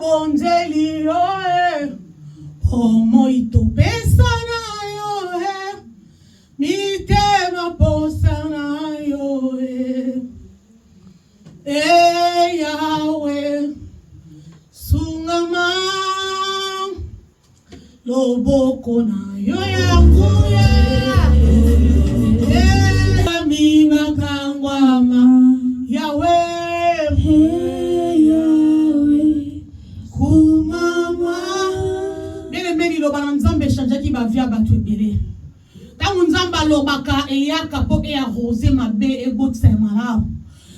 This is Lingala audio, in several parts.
bonzeli yo Homo itopesa na yo mitema posa na yo Yahweh sungama loboko na yo yanguya mi makangwama Yahweh kumama bien aimé liloba nzambe changeaki ba vie batu ebele tangu nzamba lobaka eyaka po ya rosé mabe ebotisa malamu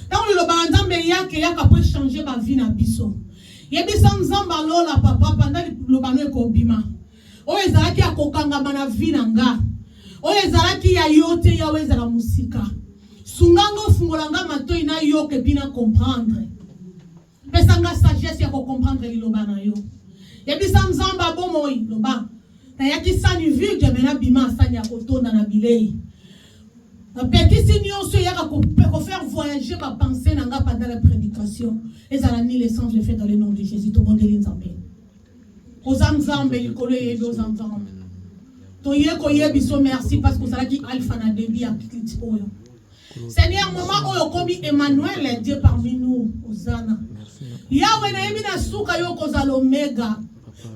tangu liloba nzambe eyaka po changer ba vie na biso yebisa nzamba lola papa panda liloba no ekobima oyo ezalaki akokangama na vie na nga oyo ezalaki ya yote yawe ezala musika sunganga fungolanga matoi na yo ke bina comprendre pesanga sagesse ya ko comprendre liloba na yo yebisa nzamba bomoi loba na yaki sani vide mena bima sani akotonda na bilei na petisi nyonso yaka ko faire voyager ma pensée nanga pendant la prédication ezala ni l'essence je fais dans le nom de Jésus to bondeli nzambe ozanzambe likolo yebi ozanzambe to yeko yebiso merci parce que ça qui alpha na début à petit oyo Seigneur maman oyo komi Emmanuel Dieu parmi nous ozana Yahweh na yebi na suka yo kozala omega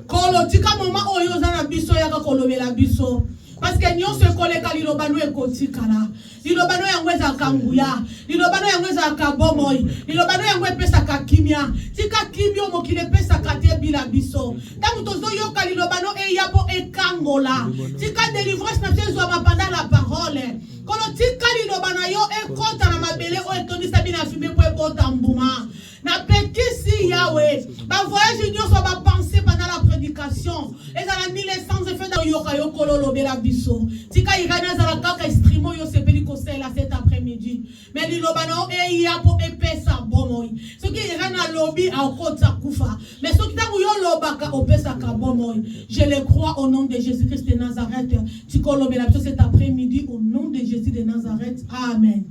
kolo tika maman oyo ozana biso yaka kolobela biso parce que nyonso ekoleka liloba no ekotikala liloba no yango ezalaka nguya liloba no yango ezalaka bomoi liloba no yango epesaka kimia tika kimio mokili epesaka te bila biso ntango tozoyoka liloba no eya po ekangola tika délivrance na biso ezwama pendant la parole kolo tika liloba na yo ekota na mabele oyo etondisa bino afime po ebota mbuma na pekisi Yahweh ba voyage nyonso ba penser pendant la prédication ezala ni l'essence de fait dans yoka yokolo lobela biso tika irana zala kaka extremo yo sepeli kosela cet après-midi mais liloba no eya po epesa bomoi soki irana lobi akota kufa mais soki tangu yo lobaka opesa ka bomoi je le crois au nom de Jésus-Christ de Nazareth tikolobela biso cet après-midi au nom de Jésus de Nazareth amen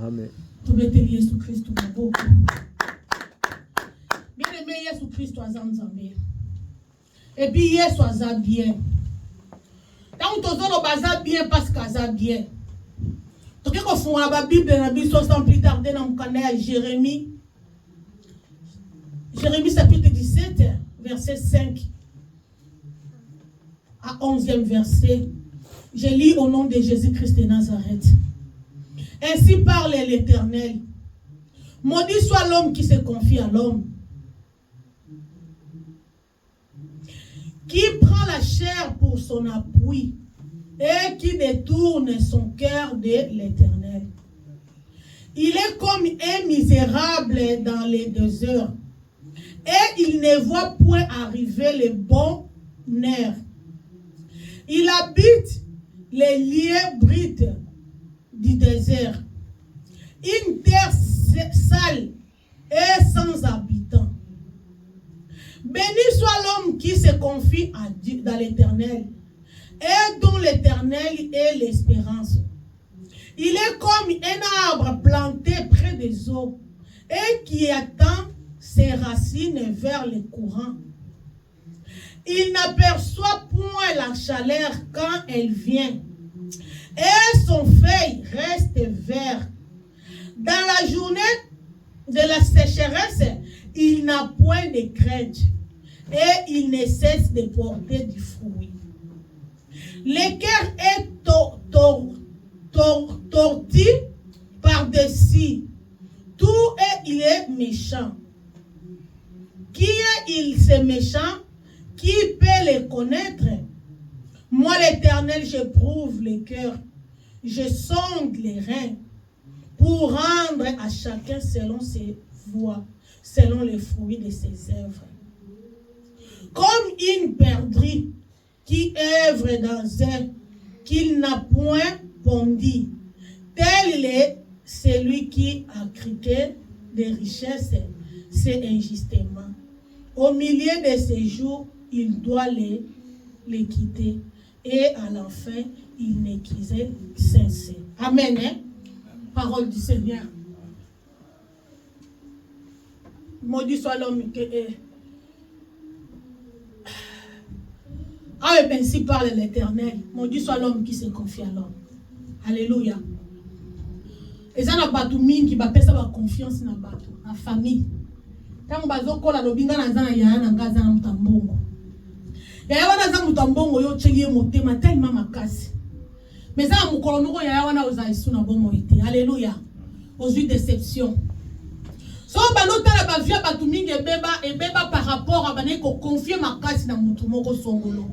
amen tobeteli Yesu Kristo maboko bien-aimé Yesu Kristo azanzambe et puis Yesu aza bien tant tozolo baza bien parce qu'aza bien toke ko funga ba Bible na biso sans plus tarder na mukanda ya Jérémie chapitre 17 verset 5 à 11e verset je lis au nom de Jésus-Christ de Nazareth. Ainsi parle l'Éternel. Maudit soit l'homme qui se confie à l'homme, qui prend la chair pour son appui et qui détourne son cœur de l'Éternel. Il est comme un misérable dans les déserts et il ne voit point arriver le bonheur. Il habite les lieux brides du désert, une terre sale et sans habitants. Béni soit l'homme qui se confie à Dieu, dans l'Éternel, et dont l'Éternel est l'espérance. Il est comme un arbre planté près des eaux, et qui attend ses racines vers les courants. Il n'aperçoit point la chaleur quand elle vient, et son feuille reste vert. Dans la journée de la sécheresse, il n'a point de crainte et il ne cesse de porter du fruit. Le cœur est torti par-dessus, tout et il est méchant. Qui est-il ce méchant? Qui peut le connaître? Moi l'Éternel, j'éprouve le cœur, je sonde les reins, pour rendre à chacun selon ses voies, selon les fruits de ses œuvres. Comme une perdrix qui œuvre dans un qu'il n'a point pondu, tel est celui qui a crié des richesses, c'est injustement. Au milieu de ses jours, il doit les quitter, et à la fin, il n'est qu'un sincère. Amen. Hein? Parole du Seigneur. Maudit soit l'homme Ah, et ainsi parle l'Éternel. Maudit soit l'homme qui se confie à l'homme. Alléluia. Et ça n'a pas tout mis qui va faire sa confiance dans la famille. Quand on a kola lobinga na zana ya na ngaza na mutambongo. Ya wana za mutambongo yo cheli motema tellement makasi. Mais ça mukolo noko ya wana oza isu na bomo ite. Alléluia. Aujourd'hui déception. So banota la ba via batu mingi ebeba par rapport à bané ko confier makasi na mutu moko songolo.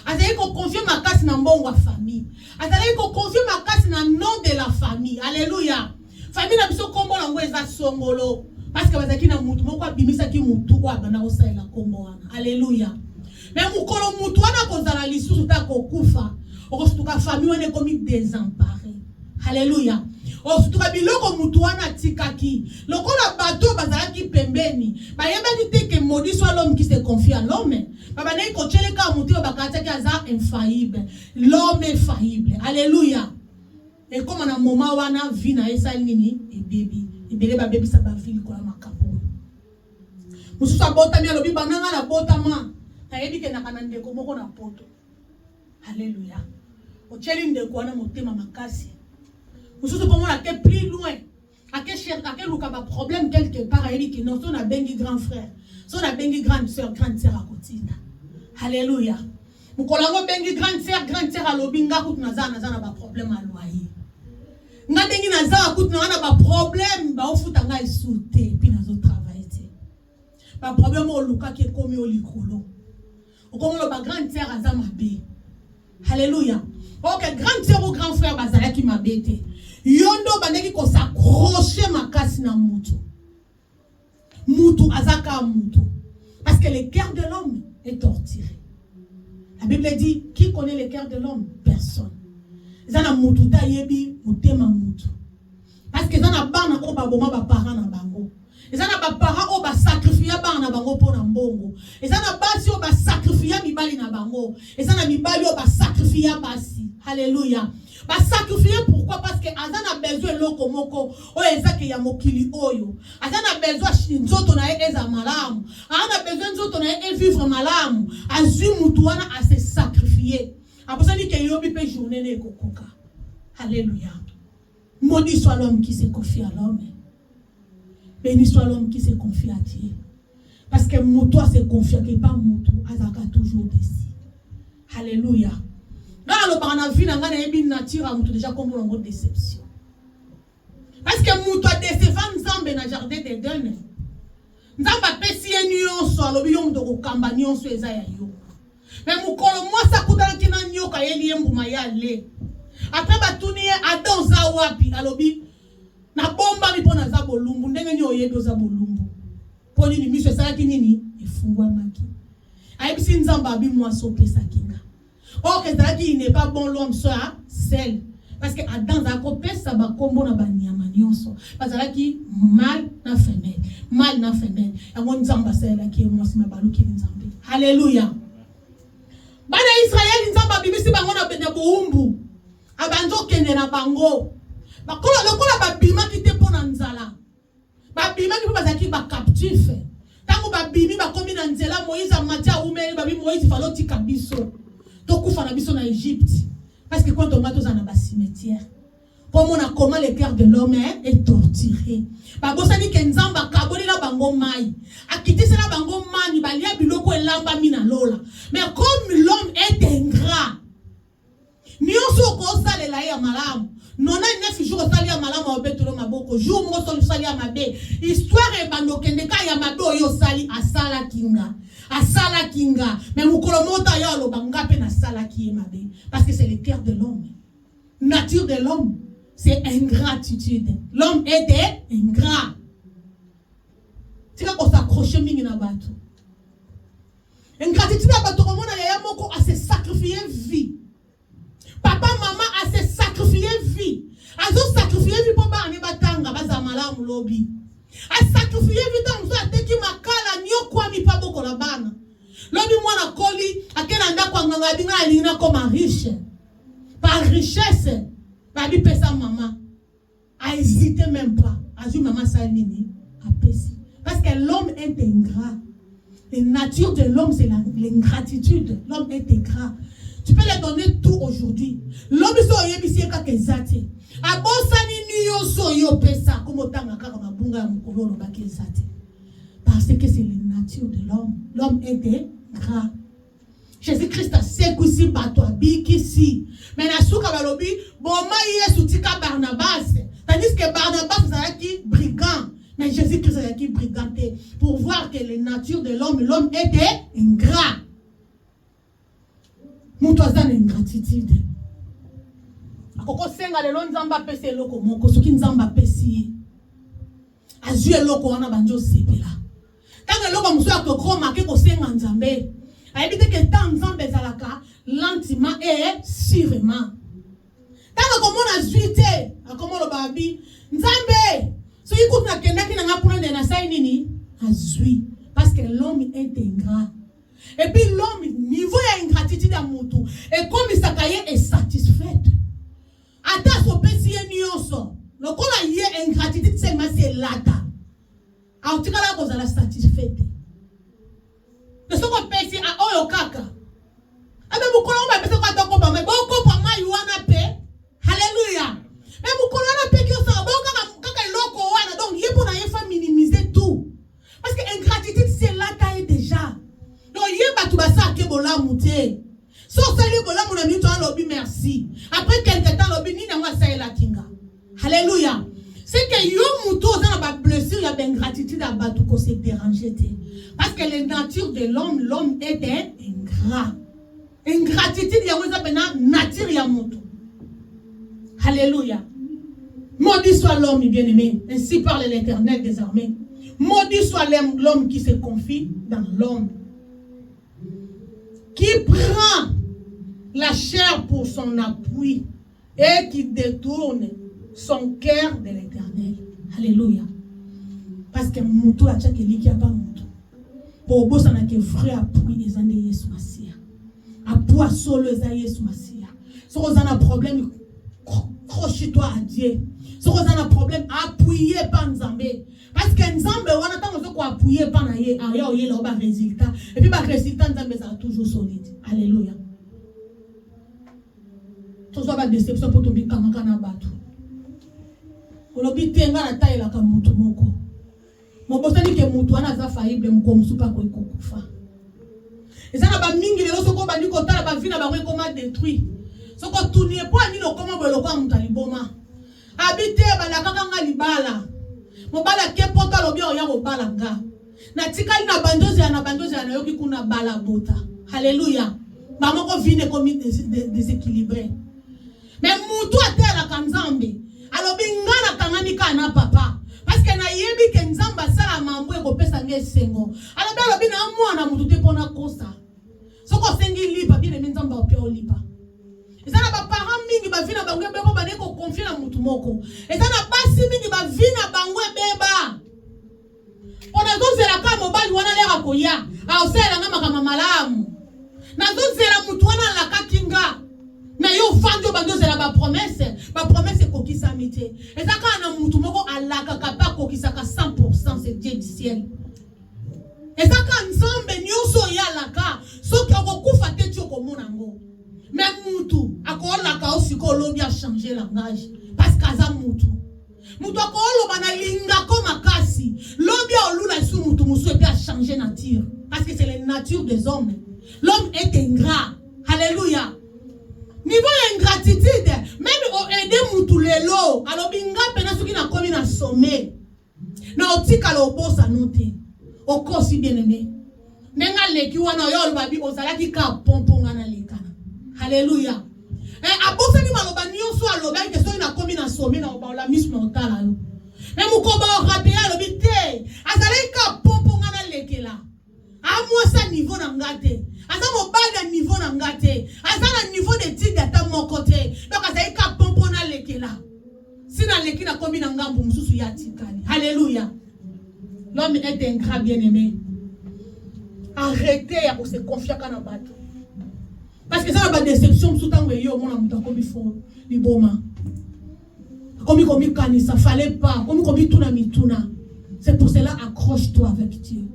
Azali ko confier makasi na mbongo wa famille. Azali ko confier makasi na nom de la famille. Alléluia. Famille na biso kombo na ngo eza songolo. Parce que bazaki na mutu moko abimisa ki mutu kwa bana osaela kombo wana. Alléluia. Mais mukolo mutu wana kozala lisusu ta kokufa. Okosuka famille wana komi désemparée. Alléluia. Okosuka biloko mutu wana tikaki. Lokola bato bazalaki pembeni. Bayebaki te que maudit soit l'homme qui se confie à l'homme. Baba nei ko cheleka mutu bakataki aza infaillible. L'homme est faillible. Alléluia. Et comme on a un moment wana vie na esali nini et baby. Ebele ba baby sa ba fili ko la makapo. Musu sa bota mi alobi bananga na bota ma. Na yebi ke na kanande ko moko na poto. Alléluia. O cheli ndeko wana motema makasi. Musu so pomona ke plus loin. Ake cher ake luka ba problème quelque part yebi ke non so na bengi grand frère. So na bengi grande sœur a kotina. Alléluia. Mukolango bengi grande sœur alobi ngaku tunazana ba problème a loyer. Nga dengi na za akuti na ba problème ba ofuta nga isute puis nazo travailler te. Ba problème o luka ke komi o likolo. O komo lo ba grande sœur aza mabe. Alléluia. OK, grande sœur ou grand frère bazala ki mabe te. Yondo bandeki ko s'accrocher makasi na mutu. Mutu azaka mutu. Parce que le cœur de l'homme est torturé. La Bible dit qui connaît le cœur de l'homme? Personne. Zana mutu ta yebi mutema mutu. Parce que zana bana o ba boma ba parents na bango. Zana ba parents o ba sacrifier bana na bango pour na mbongo. Zana basi o ba sacrifier mibali na bango. Zana mibali o ba sacrifier basi. Alléluia. Ba sacrifier pourquoi? Parce que azana besoin loko moko o ezake ya mokili oyo. Azana besoin nzoto na eza malamu. Azana besoin nzoto na vivre malamu. Azui mutu wana a se sacrifier. Après dit que yobi pe journée ne kokoka. Alléluia. Maudit soit l'homme qui se confie à l'homme. Béni soit l'homme qui se confie à Dieu. Parce que toi se confie que pas mutu azaka toujours desi. Alléluia. Dans le parana vie na ngana yebi nature mutu déjà comme une déception. Parce que mutu a décevant nzambe na jardin d'Éden. Nzamba pesi nyonso alobi yo mutu kamba nyonso eza ya yo. Mais mukolo moi ça kutana kina nyoka yeli embuma yale. Après batuni Adam za wapi alobi na bomba mi pona za bolumbu ndenge nyo yedo za bolumbu. Poni ni miso sala kinini ifungwa maki. Aibisi nzamba bi moi so pesa kinga. Or que ça qui n'est pas bon l'homme soit seul parce que Adam za ko pesa ba kombo na ba nyama nyonso. Parce que mal na femelle. Ya ngo nzamba sala ki moi si mabaluki nzambe. Alléluia. Bana Israël nzamba bibisi bango na bende boumbu. Abanzo kende na bango. Bakola lokola ba bima ki te pona nzala. Ba bima ki bazaki ba captif. Tango ba bimi ba komi na nzela Moïse amatia umeli ba bi Moïse faloti kabiso. Tokufa na biso na Égypte. Parce que quand on va tous en bas cimetière. Pour mon comment le cœur de l'homme est torturé. Ba bosani ke nzamba kaboli la bango mai. Akiti la bango mani balia biloko elamba mina lola. Mais comme l'homme est ingrat. Nyoso ko sale la ya malamu. Nona 9 jours sale ya malamu obetolo maboko. Jour mo sale ya mabe. Histoire e bandokende ka ya mabe oyo sali asala kinga. Asala kinga. Mais mukolo mota ya lo bangape na sala ki mabe. Parce que c'est le cœur de l'homme. Nature de l'homme. C'est ingratitude. L'homme est ingrat. C'est quand on s'accroche mingi na bato. Ingratitude na bato comme on a yaya moko à se sacrifier vie. Papa maman a se sacrifier vie. Azo sacrifier vie pour ba ni batanga baza malamu lobi. A sacrifier vie dans so ateki makala nyo kwa mi pa boko la bana. Lobi mwana koli akena nda kwa nganga binga alina comme riche. Par richesse. Babi pesa maman. A hésité même pas. A dit maman salini. A pesi. Parce que l'homme est ingrat. La nature de l'homme, c'est l'ingratitude. L'homme est ingrat. Tu peux lui donner tout aujourd'hui. L'homme est ici comme exacté. Parce que c'est la nature de l'homme. L'homme est ingrat. Jésus-Christ a sécusi bateau bikisi. Mais na souka balobi, boma Yesu tika Barnabas. Tandis que Barnabas c'est qui brigand. Mais Jésus-Christ c'est qui briganté pour voir que la nature de l'homme était ingrat. Mutoza ingratitude. Akoko senga lelo nzamba pese loko moko soki nzamba pesi. Azue loko wana banjo sepela. Tanga loko muso akoko marqué ko senga nzambe. A évité que tant nzambe zalaka lentement et sûrement. Tant que mon azuité, comme le babi, nzambe, so yikout na kenda ki na ngapuna de na sai nini, azui parce que l'homme est ingrat. Et puis l'homme niveau ingratitude à mutu et comme il s'akaye est satisfait. Ata so pesi nyonso. Lokola yé ingratitude c'est ma c'est lata. A utikala ko zala satisfait. Ne sont pas payés à oyo kaka. Abe mukolo mba pesa kwa toko pa mai. Boko pa mai wana pe. Alléluia. Mais mukolo na pe kyo sa boko kaka loko wana donc yé pour na yé fa minimiser tout. Parce que ingratitude c'est là taille déjà. Donc yé ba tu ba sa ke bola muté. So sali bola mu na mi to lobi merci. Après quelque temps lobi ni na ngwa sa la kinga. Alléluia. C'est que yo muto za na ba blessure ya ben gratitude à batu ko se déranger té. Parce que la nature de l'homme est ingrat. Ingratitude, il y a une nature ya mutu. Alléluia. Maudit soit l'homme bien-aimé. Ainsi parle l'Éternel des armées. Maudit soit l'homme qui se confie dans l'homme. Qui prend la chair pour son appui et qui détourne son cœur de l'Éternel. Alléluia. Parce que mutu a tchake li qui a pas mutu. Pour bossa na ke vrai appui des années Yesu Masia. Appui solo za Yesu Masia. Si vous avez un problème, croche-toi à Dieu. Si vous avez un problème, appuyez par Nzambe. Parce que Nzambe, on attend que vous appuyez par Naye, aria oye là bas résultat. Et puis bas résultat Nzambe ça toujours solide. Alléluia. Tout ça va déception pour tomber kamaka na batu. Olobi tenga na taille la kamutu moko. Mon boss dit que mutu ana za faillible mko msupa ko ikokufa. Ezana ba mingi lelo soko ba ndiko tala ba vina ba ko koma détruit. Soko tunie po ani no koma bo lokwa mutaliboma. Habite ba la kaka libala. Mo bala ke poto lobi o ya ko bala nga. Na tikali na bandoze na yoki kuna bala bota. Alléluia. Ba moko vine komi déséquilibré. Mais mutu atela kanzambe. Alobi ngana kangani kana papa. Parce que na yebi ke nzamba sala mambo e ko pesa nge sengo. Alobi alobi na mwana mutu te pona kosa. Soko sengi lipa bien de nzamba opia olipa. Ezana ba parents mingi ba vina bangwe beba ba ne ko confier na mutu moko. Ezana basi mingi ba vina bangwe beba. Ona zo zela ka mobali wana lera koya. A osela ngama kama malamu. Na zo zela mutu wana la kakinga. Na yo fanjo bango zela ba promesse ko kisamite. Ezaka na mutu moko alaka kapa ko kisaka 100% c'est Dieu du ciel. Ezaka nzambe nyoso ya laka soki okokufa te ti okomona ngo. Mais mutu akolaka osiko lobi a changer langage parce qu'aza mutu. Mutu akoloba na linga ko makasi. Lobi olula su mutu musu et a changer nature parce que c'est la nature des hommes. L'homme est ingrat. Alléluia. Niveau ingratitude, même au aider mutu lelo, alors binga pena soki na komi na sommet. Na otika lo bossa note. Au corps bien aimé. Nenga leki wana yo babi ozalaki ka pomponga na lekana. Alléluia. Abosa ni maloba nyonso aloba ke so na komi na sommet na ba la mise mentale yo. Mais mukoba rappeler alobi te, azalaki ka pomponga na lekela. Amwa sa niveau na ngate. Asa mobali niveau na ngate. Asa na niveau de titre ata mon côté. Donc azalaki ka pompona lekela. Sina lekina komi na ngambu mususu ya tikali. Alléluia. L'homme est ingrat bien-aimé. Arrêtez à se confier à la bateau. Parce que ça n'a pas de déception. Tout le temps, comme il faut, il boma. Comme il kanisa, ça fallait pas. Comme il tuna mituna. C'est pour cela, accroche-toi avec Dieu.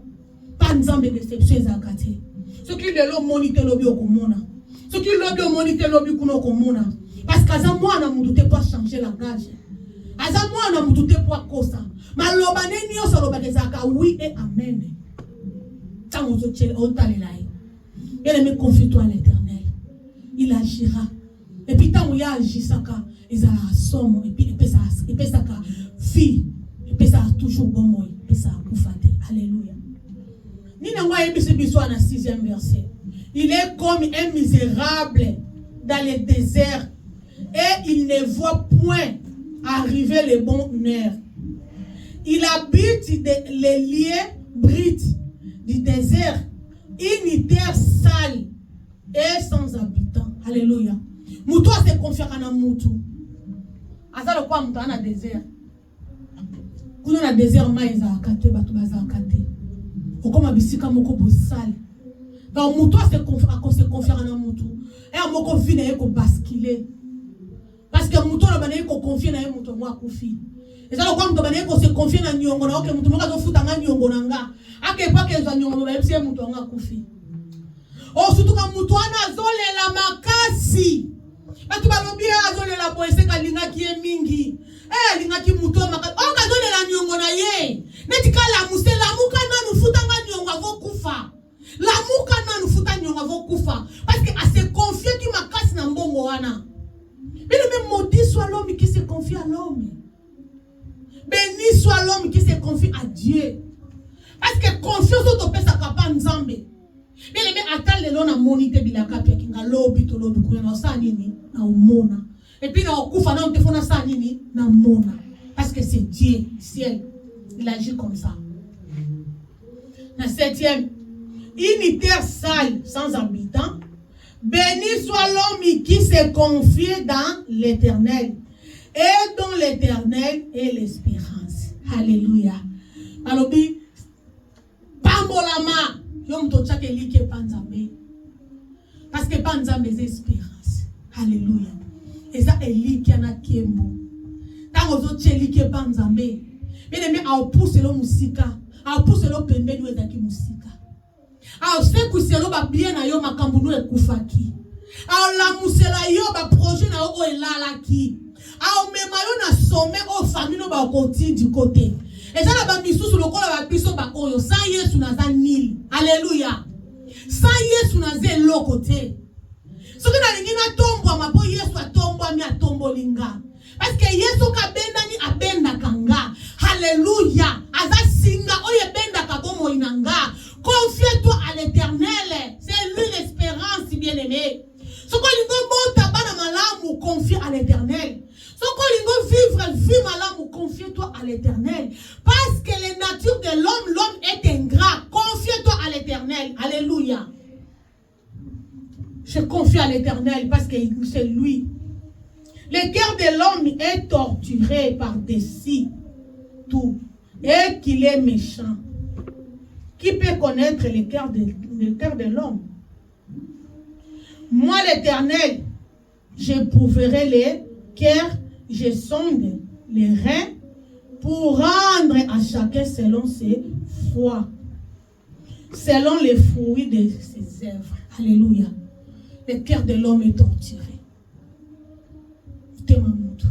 pas nzambe déception ezalaka te. Soki lelo moni te lobi okomona. Soki lobi omoni te lobi kuna okomona. Parce que aza mwana mutu te pour changer langage. Aza mwana mutu te pour kosa. Maloba neni yo saloba ezalaka oui et amen. Tango zochele otalela ye. Bien-aimé, confie-toi à l'Éternel. Il agira. Et puis tant où il agisaka, ils ont la somme et puis ça fille et puis ça toujours bon mot et puis ça koufate. Alléluia. Ni n'angwa yebise biso na 6e verset. Il est comme un misérable dans le désert et il ne voit point arriver le bonheur. Il habite les lieux brides du désert, une terre sale et sans habitants. Alléluia. Moutou se confie à Moutou. Azalo kwa moutou na désert. Kuna na désert maïza akate batu baza akate. Okoma bisika moko bosale. Donc Moutou se confie à Moutou. Et moko vine eko basculer. Parce que Moutou na bana eko confie na Moutou mwa kufi. Ezalo kwa moutou bana eko se confie na nyongo na oke Moutou moko zo futa nga nyongo na nga. Ake pa ke za nyongo ba yebise Moutou nga kufi. O surtout quand Moutou ana zole la makasi. Batu balobi azole la boese kalinga ki mingi. Linga ki Moutou makasi. O ka zole la nyongo na ye. Neti kala muse la muka na nufuta nga nyongo avo kufa. La muka na nufuta nyongo avo kufa. Parce que a se confier ki makasi na mbongo wana. Mais le même maudit soit l'homme qui se confie à l'homme. Béni soit l'homme qui se confie à Dieu. Parce que confiance au topé sa kapa nzambe. Mais le même attend le long na monite bilaka pia kinga lobi to lobi kuna na sa nini na umona. Et puis na okufa na ontefona sa nini na mona. Parce que c'est Dieu, ciel. Il agit comme ça. La 7e, une terre sale sans habitants. Béni soit l'homme qui se confie dans l'Éternel. Et dans l'Éternel est l'espérance. Alléluia. Alors, Pambolama, yom to chake like panzambe. Parce que panzambe c'est espérance. Alléluia. Et ça est like na kiembo. Tango zo chelike panzambe. Bien aimé, a pousse le musika. A pousse le pembe nous ezaki musika. A se kuselo ba bien na yo makambu no ekufaki. A la musela yo ba projet na o elalaki. A o memayo na sommet o famille no ba côté du côté. Et ça la ba misusu lokola ba biso ba oyo sa Yesu na za nil. Alléluia. Sa Yesu na ze lo côté. Soki na lingi na tombo mapo Yesu atombo mi atombo linga. Parce que Yesu ka benda ni abenda kanga. Alléluia. Aza singa oye benda ka bomo inanga. Confie-toi à l'Éternel. C'est lui l'espérance, bien-aimé. Ce qu'on lingo monta bana malamu, confie à l'Éternel. Ce qu'on lingo vivre vie malamu, confie-toi à l'Éternel. Parce que la nature de l'homme est ingrat. Confie-toi à l'Éternel. Alléluia. Je confie à l'Éternel parce que c'est lui. Le cœur de l'homme est torturé par-dessus tout. Et qu'il est méchant. Qui peut connaître le cœur de l'homme? Moi, l'Éternel, j'éprouverai les cœurs, je sonde les reins pour rendre à chacun selon ses foi, selon les fruits de ses œuvres. Alléluia. Le cœur de l'homme est torturé. Temamutu.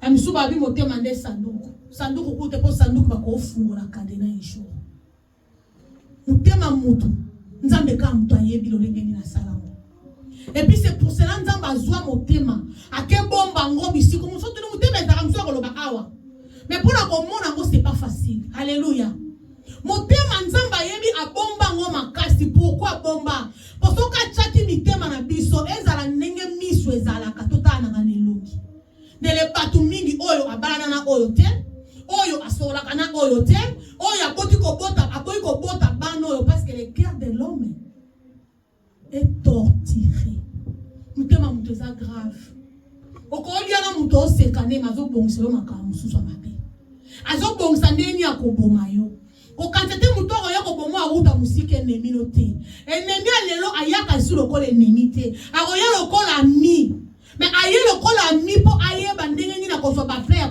Amisuba bi motema nde sanduku. Sanduku kute po sanduku bako fungula kadena yesho. Mutema mutu. Nzambe ka mtu ayebi lolenge ni na salamu. Et puis c'est pour cela nzamba azwa motema. Ake bomba ngo bisiko musoto ni mutema ezaka mso koloba awa. Mais pour la komona ngo c'est pas facile. Alléluia. Motema nzamba ayebi abomba ngo makasi. Pourquoi bomba? Parce que chaki mitema na biso ezala nenge miso ezala katota na nganeloki. Nele batu mingi oyo abalana na oyo te. Oyo asola kana oyo te. Oyo aboti ko bota bano oyo parce que le cœur de l'homme est torturé. Mutema muto za grave. Okolia na muto osekane mazo bongselo makamu suswa mabe. Azo bongsa ndeni akoboma yo. Kokantete muto oyo kobomo awuta musike ennemi no te. Ennemi alelo ayaka sur lokole ennemi te. Akoya lokola ami. Mais aye lokola ami po aye bandenge ni na kofa ba frère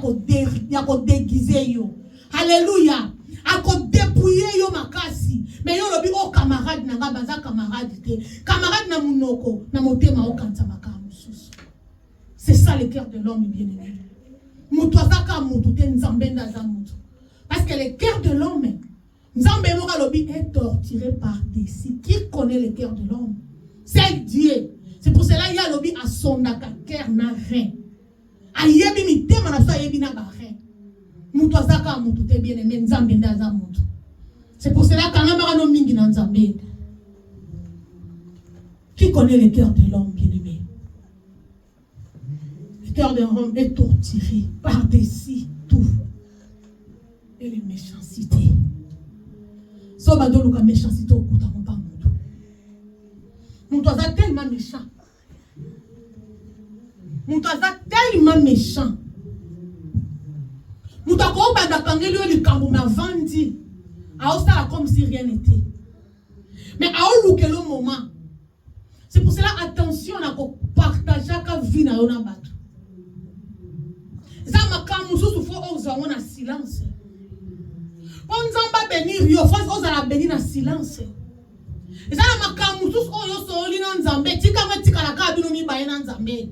ya ko déguiser yo. Alléluia. Ako dépouiller yo makasi. Mais yo lobi o camarade nanga baza camarade te. Camarade na munoko na motema o kanta makamu susu. C'est ça le cœur de l'homme bien-aimé. Mutu azaka mutu te nzambe ndaza mutu. Parce que le cœur de l'homme, nzambe moka lobi est torturé par dési. Qui connaît le cœur de l'homme? C'est Dieu. C'est pour cela qu'il y a lobi à sondaka cœur na rien. Ayebi mitema na so ayebi na ba rien. Mutu azaka mutu te bien-aimé nzambe ndaza mutu. C'est pour cela qu'en amara no mingi na nzambe. Qui connaît le cœur de l'homme bien-aimé? Le cœur de l'homme est torturé par-dessus tout. Et les méchancetés. So bado luka méchanceté au kuta mon pas mutu. Mutu aza tellement méchant. Mutu aza tellement méchant. Mutu ako bada kangeli yo likambo ma vandi. Aosala comme si rien n'était. Mais aoluke le moment. C'est pour cela attention à partager ka vie na yona bato. Ça m'a quand mususu fo oza on silence. On nzamba bénir yo fo oza la bénir na silence. Ça m'a quand mususu oyo so oli na nzambe tika la ka bino mi baye na nzambe.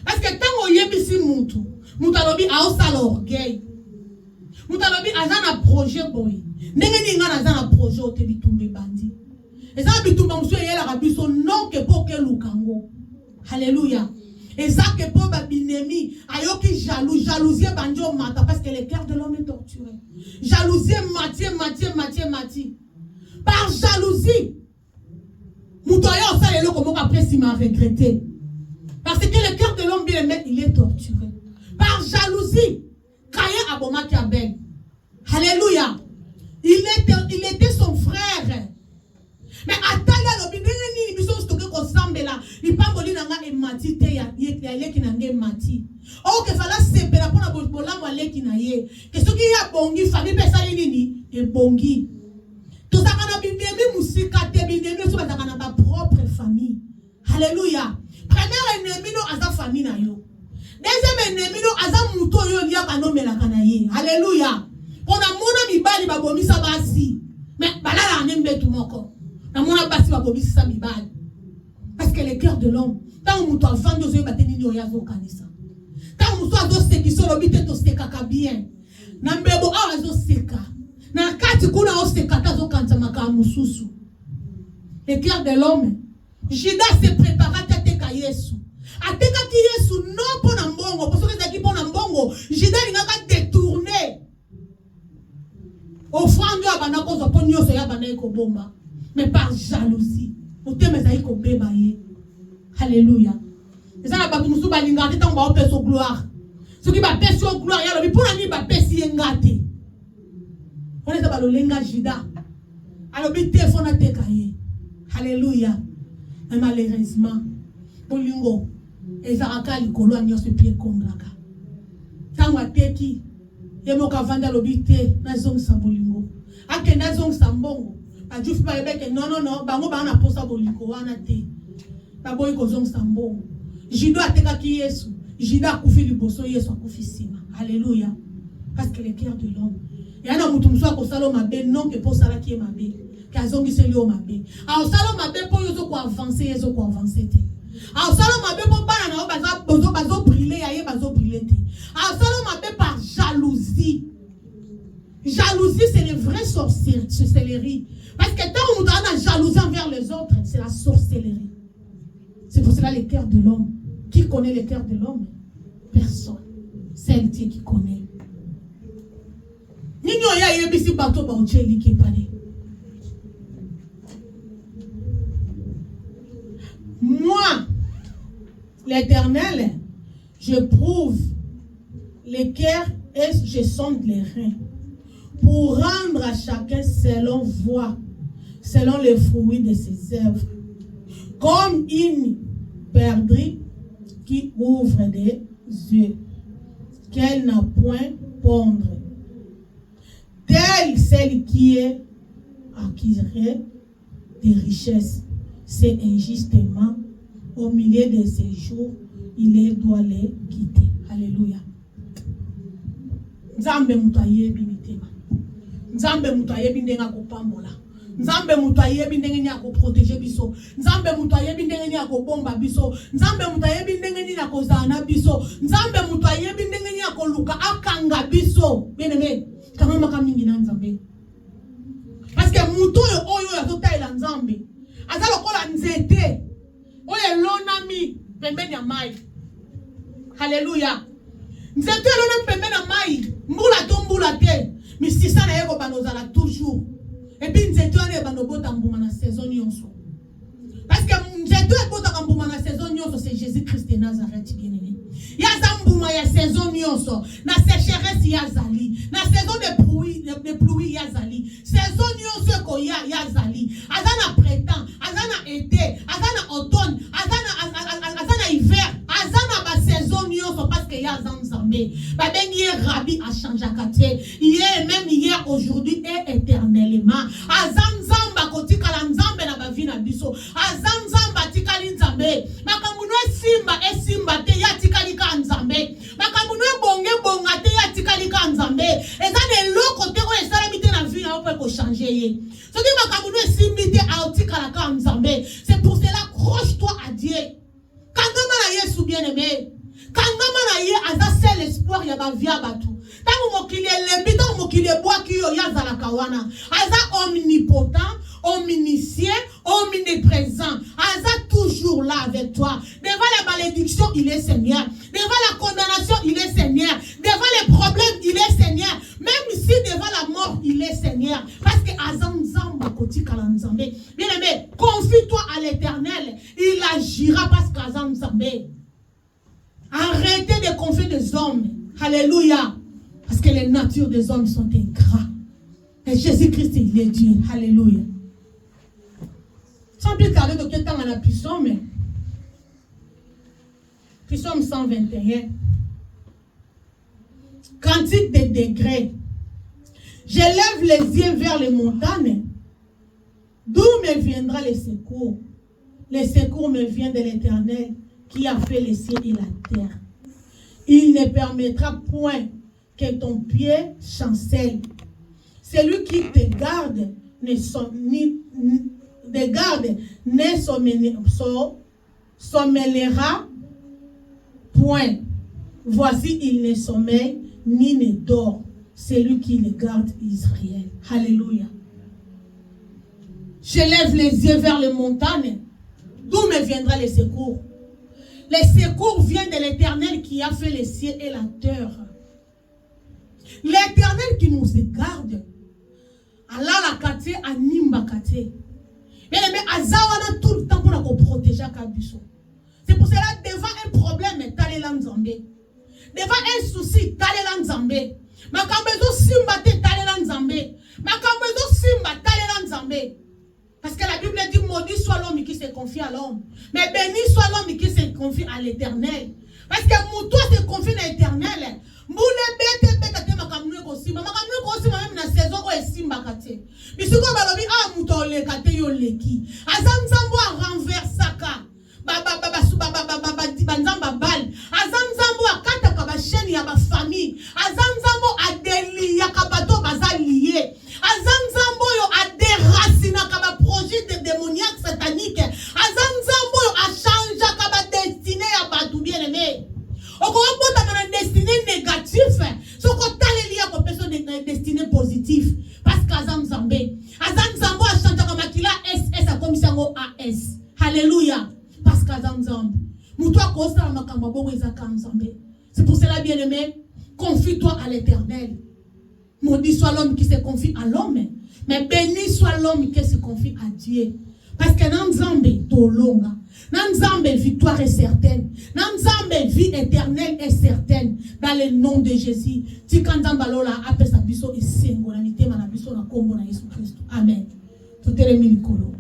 Parce que tant oyebisi mutu alobi aosala orgueil. Mutu alobi azana projet boy. Ndenge nga azana projet o te bitumbe bandi. Eza bitumba musu yela kabiso non ke poke lukango. Alléluia. Eza ke po babinemi ayoki jalousie banjo mata parce que le cœur de l'homme est torturé. Jalousie mati. Par jalousie. Mutoya osa lelo komo après si m'a regretté. Parce que le cœur de l'homme bien aimé, il est torturé. Par jalousie. Caïn abomaki Abel. Alléluia. Il était son frère. Mais attendez, l'obédience, il faut stocker qu'on semble là. Il pas voler dans la mati te ya qui n'a pas mati. Oh que fallait séparer pour la bola malé qui n'a yé. Que ce qui a bongi famille personne ni et bongi. Tout ça qu'on a bien aimé musique à te bien aimé sur ta propre famille. Alléluia. Premier ennemi nous à sa famille na yo. Deuxième ennemi nous à sa mouton yo liya kanome la kanaye. Alléluia. On a mon ami bali babomi sa basi. Mais balala anembe tout mon corps. Na mon basi babomi sa mi bali. Parce que le cœur de l'homme, tant on mouton vendre aux yeux bateni ni oyazo kanisa. Tant on soit dos seki so lobite to seka ka bien. Na mbebo awazo seka. Na kati kuna o seka tazo kanta maka mususu. Le cœur de l'homme. Judas se prépara à te ka Yesu. Ateka ki Yesu non pour na mbongo, parce que c'est qui pour na mbongo. Judas il n'a pas détourné. Offrande à banako zo ponyo so ya banako bomba. Mais par jalousie. Ote mezaï ko beba ye. Alléluia. Et ça na ba musu ba lingate tant ba opeso gloire. Ce qui va pèse gloire ya lo pour na ni ba pèse ngate. On est ba lo lenga Judas. Alors bi téléphone à te kaye. Alléluia. Mais malheureusement, Bolingo, Ezaraka likolo a nyonso pied kongraka. Tangwa teki, yemoka vanda lobite na zongisa Bolingo. Ake na zongisa mbongo, ba jufi ba ebeke non, bango ba na posa Bolingo wana te. Ba boyi ko zongisa mbongo. Jido ateka ki Yesu, Jida akufi liboso Yesu akufi sima. Alléluia. Parce que le cœur de l'homme. Yana mutu mso akosala mabe non que pour sala ki mabe. Kazongi se lio mabe. A osalo mabe po yozo ko avancer yezo ko avancer te. A osalo mabe po bana na bazo briller yaye bazo briller te. A osalo mabe par jalousie. Jalousie c'est le vrai sorcellerie. Parce que tant on a la jalousie envers les autres, c'est la sorcellerie. C'est pour cela le cœur de l'homme. Qui connaît le cœur de l'homme? Personne. C'est Dieu qui connaît. Nino ya yebisi bato ba ocheli ki pale. Moi, l'Éternel, je prouve les cœurs et je sonde les reins pour rendre à chacun selon voie, selon les fruits de ses œuvres, comme une perdrix qui ouvre des yeux, qu'elle n'a point pondre, telle celle qui est acquise des richesses. C'est injustement au milieu de ces jours, il doit les quitter. Alléluia. Nzambe mutaye binitema. Nzambe mutaye bindenga kopambola. Nzambe mutu ayebi ndenge ni akoprotéger biso. Nzambe mutu ayebi ndenge ni akobomba biso. Nzambe mutu ayebi ndenge ni akozala na biso. Nzambe mutu ayebi ndenge ni akoluka akanga biso. Bien-aimé, kama makamingi na Nzambe. Parce que mutu oyo azotaela Nzambe. Aza lokola nzete. Oyo lonami pembeni ya mai. Hallelujah. Nzete lonami pembeni ya mai. Mbula to mbula te. Misisa na yeko banozala toujours. Et puis nzete wana banobota mbuma na saison nyonso. Parce que nzete ebota mbuma na saison nyonso, c'est Jésus-Christ de Nazareth bien-aimé. Yaza mbuma ya saison nyonso, na sécheresse yazali, na saison de pluie yazali. Saison nyonso ko yazali. Azana printemps, azana été, azana automne, azana hiver, azana ba saison nyonso parce que yaza Nzambe. Ba bengi rabbi a changé kate. Hier même hier aujourd'hui et éternellement. Azam Nzamba kotika la Nzambe na ba vie na biso. Azam Nzamba tikali Nzambe. Makambuno simba te ya tikali ka Nzambe. Makambuno bonga te ya tikali ka Nzambe. Ezane loko te ko esala mite na vie na ope ko changer ye. Ce qui makambuno simbi te a tikala ka Nzambe. C'est pour cela accroche-toi à Dieu. Kangama na Yesu bien-aimé. Kangama na ye aza seul espoir ya ba vie abatu. Tango mokili lembi tango mokili boa kiyo ya zala kawana. Aza omnipotent, omniscient, omniprésent. Aza toujours là avec toi. Devant la malédiction, il est Seigneur. Devant la condamnation, il est Seigneur. Devant les problèmes, il est Seigneur. Même si devant la mort, il est Seigneur. Parce que Azam Zamba Koti Kalanzambe. Bien aimé, confie-toi à l'Éternel. Il agira parce qu'Azam Zambé. Arrêtez de confier des hommes. Alléluia. Parce que les natures des hommes sont ingrats. Et Jésus-Christ, il est Dieu. Alléluia. Sans plus tarder, de quel temps on a psaume? Psaume 121. Cantique des degrés. J'élève les yeux vers les montagnes. D'où me viendra le secours? Le secours me vient de l'Éternel qui a fait les cieux et la terre. Il ne permettra point que ton pied chancelle. Celui qui te garde ne sommeillera point. Voici, il ne sommeille ni ne dort. Celui qui le garde Israël. Alléluia. Je lève les yeux vers les montagnes. D'où me viendra le secours? Le secours vient de l'Éternel qui a fait les cieux et la terre. L'Éternel qui nous garde. Allah la kate, animba kate. Mais Azawana tout le temps pour nous protéger Kabiso. C'est pour cela devant un problème, t'allez l'Anzambé. Devant un souci, t'allez l'Anzambé. Makambezo simba te t'allez l'Anzambé. Makambezo simba t'allez l'Anzambé. Parce que la Bible dit maudit soit l'homme qui se confie à l'homme. Mais béni soit l'homme qui se confie à l'Éternel. Parce que Mouto se confie à l'Éternel. Moule bete bete makamwe ko simba. Makamwe ko simba même na saison ko simba kate. Bisiko balobi Mouto le kate yo leki. Azanzambo a renversaka. Banzamba bal. Azanzambo a kata ka ba chaîne ya ba famille. Azanzambo a deli ya ka bato baza lié. Azanzambo yo a déracina ka ba projet de démoniaque satanique. Azanzambo yo a changé ka ba destinée ya ba tout bien aimé. Oko bota na destinée négative. Soko tale liya ko personne de destinée positive. Parce qu'Azanzambe a changé ka makila SS a comme sango AS. Alléluia. Parce qu'Azanzambe c'est pour cela, bien-aimé, confie-toi à l'Éternel. Maudit soit l'homme qui se confie à l'homme, mais béni soit l'homme qui se confie à Dieu. Parce que Nanzambe tolonga, Nanzambe victoire est certaine, Nanzambe vie éternelle est certaine. Dans le nom de Jésus, Tikanzamba lola apesa biso esengo na mitema na biso na kombo na Yesu Christ. Amen. Tout est remis Nicolo.